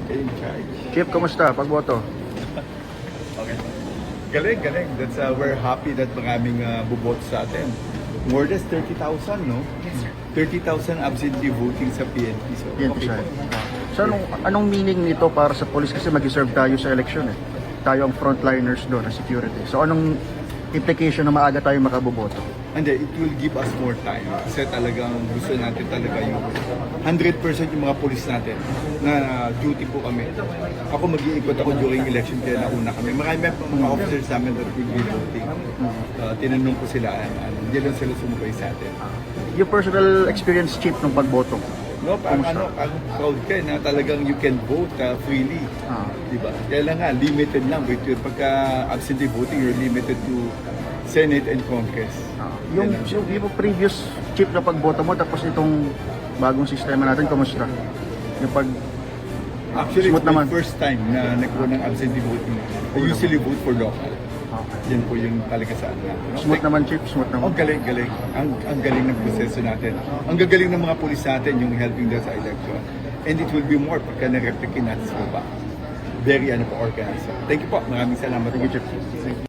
in charge. Chief, kumusta? Pagboto? Okay. Galing, galing. We're happy that maraming buboto sa atin. More than 30,000, no? 30,000 absentee voting sa PNP. So, PNP okay side. po. So anong meaning nito para sa police? Kasi mag-serve tayo sa election eh. Tayo ang frontliners doon ng security. So anong implication na maaga tayo makaboboto? Hindi, it will give us more time. Kasi talagang gusto natin talaga yung 100% yung mga police natin na duty po kami. Ako mag-iikot ako during election kaya nauna kami. Marami pa mga officers namin that will be voting. Tinanong ko sila, hindi lang sila sumukay sa atin. Yung personal experience, Chief, ng pagboto? No, parang proud ka na talagang you can vote freely. Diba? Kaya lang nga, limited lang. Pagka absentee voting, you're limited to Senate and Congress. Yung previous Chief na pagboto mo, tapos itong bagong sistema natin, kumusta? Yung pag Actually, smooth it's my naman. first time na nagkaroon ng absentee voting. I usually vote for local. Okay. Yan po yung talaga sa atin. Smooth naman, Chief? Smooth Oh, naman? galing, galing. Ang galing ng proseso natin. Ang gagaling ng mga pulis natin yung helping them sa election. And it will be more pagka na-replicate natin sa baba. Very organized. Thank you po. Maraming salamat Thank you, po. Chief.